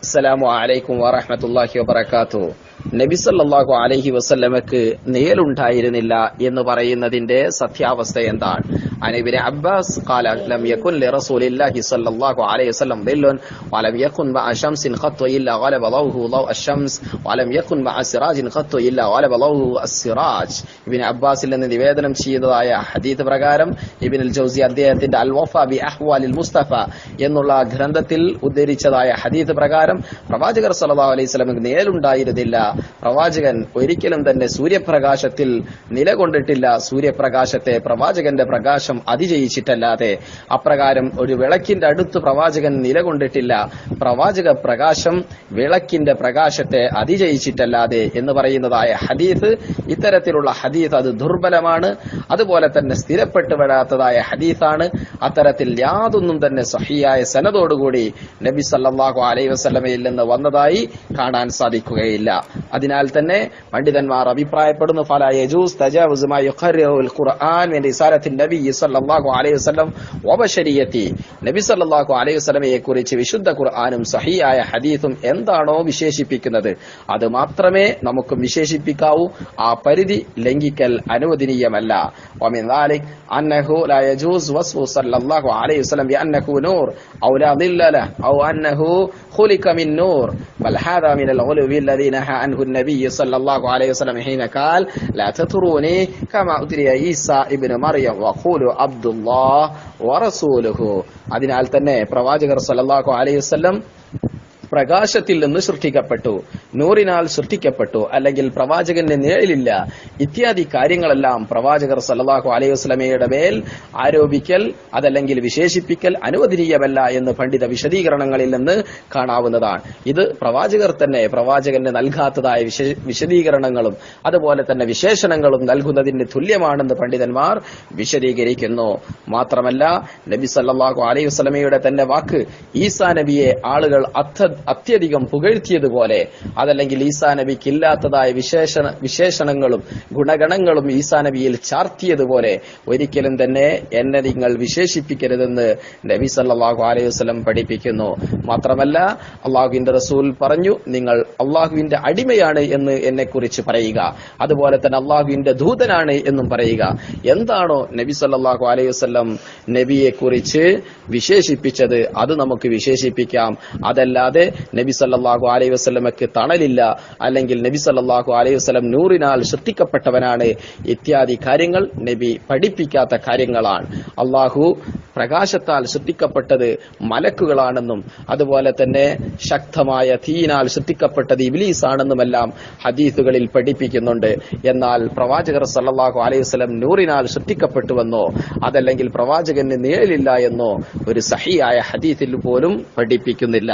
അസ്സലാമു അലൈക്കും വറഹ്മത്തുള്ളാഹി വബറകാതുഹു. നബി സല്ലല്ലാഹു അലൈഹി വസല്ലമക്ക് നിഴലുണ്ടായിരുന്നില്ല എന്ന് പറയുന്നതിന്റെ സത്യാവസ്ഥ എന്താണ്? അനബിന് അബ്ബാസ് ഖാല ലം യകുൻ ലിറസൂലില്ലാഹി സല്ലല്ലാഹു അലൈഹി വസല്ലം ദില്ലുൻ വലം യകുൻ മഅ ശംസിൻ ഖത്തു ഇല്ലാ ഗലബ ലൗഹു ലൗ അശംസ് വലം യകുൻ മഅ സിറാജിൻ ഖത്തു ഇല്ലാ ഗലബ ലൗഹു അസ്സിറാജ്. ഇബ്നു അബ്ബാസിൽ നിന്ന് നിവേദനം ചെയ്തതായ ഹദീസ് പ്രകാരം ഇബ്നുൽ ജൗസി അദ്ദേഹത്തിന്റെ അൽ വഫ ബി അഹ്വാലിൽ മുസ്തഫ എന്നുള്ള ഗ്രന്ഥത്തിൽ ഉദ്ധരിച്ചതായ ഹദീസ് പ്രകാരം പ്രവാചകർ സല്ലല്ലാഹു അലൈഹി വസല്ലമക്ക് നിഴലുണ്ടായിരുന്നില്ല. പ്രവാചകൻ ഒരിക്കലും തന്നെ സൂര്യപ്രകാശത്തിൽ നിലകൊണ്ടിട്ടില്ല. സൂര്യപ്രകാശത്തെ പ്രവാചകന്റെ പ്രകാശം അതിജയിച്ചിട്ടല്ലാതെ. അപ്രകാരം ഒരു വിളക്കിന്റെ അടുത്ത് പ്രവാചകൻ നിലകൊണ്ടിട്ടില്ല. പ്രവാചക പ്രകാശം വിളക്കിന്റെ പ്രകാശത്തെ അതിജയിച്ചിട്ടല്ലാതെ എന്ന് പറയുന്നതായ ഹദീസ്, ഇത്തരത്തിലുള്ള ഹദീസ് അത് ദുർബലമാണ്. അതുപോലെ തന്നെ സ്ഥിരപ്പെട്ടു വരാത്തതായ ഹദീസാണ്. അത്തരത്തിൽ യാതൊന്നും തന്നെ സഹിയായ സനദോടുകൂടി നബി സല്ലല്ലാഹു അലൈഹി വസല്ലമയിൽ നിന്ന് വന്നതായി കാണാൻ സാധിക്കുകയില്ല. അതിനാൽ തന്നെ പണ്ഡിതന്മാർ അഭിപ്രായപ്പെടുന്നു, ഫലാ യജൂസ് തജാവുസ് മാ യുഖർറിറുൽ ഖുർആൻ മിൻ റിസാലത്തിൻ നബി സല്ലല്ലാഹു അലൈഹി വസല്ലം വബശരിയത്തി. നബി സല്ലല്ലാഹു അലൈഹി വസല്ലമയെ കുറിച്ച് വിശുദ്ധ ഖുർആനും സഹിയായ ഹദീസും എന്താണോ വിശേഷിപ്പിക്കുന്നത് അത് മാത്രമേ നമുക്ക് വിശേഷിപ്പിക്കാവൂ. ആ പരിധി ലംഘിക്കൽ അനുവദനീയമല്ല. വമിൻ ദാലിക് അന്നഹു ലാ യജൂസ് വസ്ഫു സല്ലല്ലാഹു അലൈഹി വസല്ലം ബിഅന്നഹു നൂർ ഔ ലാ ദില്ല ലഹു ഔ അന്നഹു ഖുലിക മിൻ നൂർ ബൽ ഹാദാ മിനൽ ഗുലുവി الذي نهى عنه النبي صلى الله عليه وسلم حين قال لا تطروني كما أطري عيسى ابن مريم وقولوا عبد الله ورسوله. അതിനാൽ തന്നെ പ്രവാചകർ സല്ലല്ലാഹു അലൈഹി വസല്ലം പ്രകാശത്തിൽ നിന്ന് സൃഷ്ടിക്കപ്പെട്ടു, നൂറിനാൽ സൃഷ്ടിക്കപ്പെട്ടു, അല്ലെങ്കിൽ പ്രവാചകന്റെ നിഴലില്ല, ഇത്യാദി കാര്യങ്ങളെല്ലാം പ്രവാചകർ സല്ലല്ലാഹു അലൈഹി വസല്ലമയുടെ മേൽ ആരോപിക്കൽ അതല്ലെങ്കിൽ വിശേഷിപ്പിക്കൽ അനുവദനീയമല്ല എന്ന് പണ്ഡിത വിശദീകരണങ്ങളിൽ നിന്ന് കാണാവുന്നതാണ്. ഇത് പ്രവാചകർ തന്നെ പ്രവാചകന് നൽകാത്തതായ വിശദീകരണങ്ങളും അതുപോലെ തന്നെ വിശേഷണങ്ങളും നൽകുന്നതിന് തുല്യമാണെന്ന് പണ്ഡിതന്മാർ വിശദീകരിക്കുന്നു. മാത്രമല്ല നബി സല്ലല്ലാഹു അലൈഹി വസല്ലമയുടെ തന്നെ വാക്ക് ഈസാ നബിയെ ആളുകൾ അത്യധികം പുകഴ്ത്തിയതുപോലെ അതല്ലെങ്കിൽ ഈസാ നബിക്ക് ഇല്ലാത്തതായ വിശേഷണങ്ങളും ഗുണഗണങ്ങളും ഈസാ നബിയിൽ ചാർത്തിയതുപോലെ ഒരിക്കലും തന്നെ എന്നെ നിങ്ങൾ വിശേഷിപ്പിക്കരുതെന്ന് നബി സല്ലല്ലാഹു അലൈഹി വസല്ലം പഠിപ്പിക്കുന്നു. മാത്രമല്ല അള്ളാഹുവിന്റെ റസൂൽ പറഞ്ഞു, നിങ്ങൾ അള്ളാഹുവിന്റെ അടിമയാണ് എന്ന് എന്നെ കുറിച്ച് പറയുക, അതുപോലെ തന്നെ അള്ളാഹുവിന്റെ ദൂതനാണ് എന്നും പറയുക. എന്താണോ നബി സല്ലല്ലാഹു അലൈഹി വസല്ലം നബിയെ കുറിച്ച് വിശേഷിപ്പിച്ചത് അത് നമുക്ക് വിശേഷിപ്പിക്കാം. അതല്ലാതെ നബി സല്ലല്ലാഹു അലൈഹി വസല്ലമക്ക് തണലില്ല അല്ലെങ്കിൽ നബി സല്ലല്ലാഹു അലൈഹി വസല്ലം നൂറിനാൽ സൃഷ്ടിക്കപ്പെട്ടവനാണ്, ഇത്യാദി കാര്യങ്ങൾ നബി പഠിപ്പിക്കാത്ത കാര്യങ്ങളാണ്. അള്ളാഹു പ്രകാശത്താൽ സൃഷ്ടിക്കപ്പെട്ടത് മലക്കുകളാണെന്നും അതുപോലെ തന്നെ ശക്തമായ തീയിനാൽ സൃഷ്ടിക്കപ്പെട്ടത് ഇബ്ലീസ് ആണെന്നുമെല്ലാം ഹദീസുകളിൽ പഠിപ്പിക്കുന്നുണ്ട്. എന്നാൽ പ്രവാചകർ സല്ലല്ലാഹു അലൈഹി വസല്ലം നൂറിനാൽ സൃഷ്ടിക്കപ്പെട്ടുവെന്നോ അതല്ലെങ്കിൽ പ്രവാചകന് നിഴലില്ല എന്നോ ഒരു സഹിയായ ഹദീസിൽ പോലും പഠിപ്പിക്കുന്നില്ല.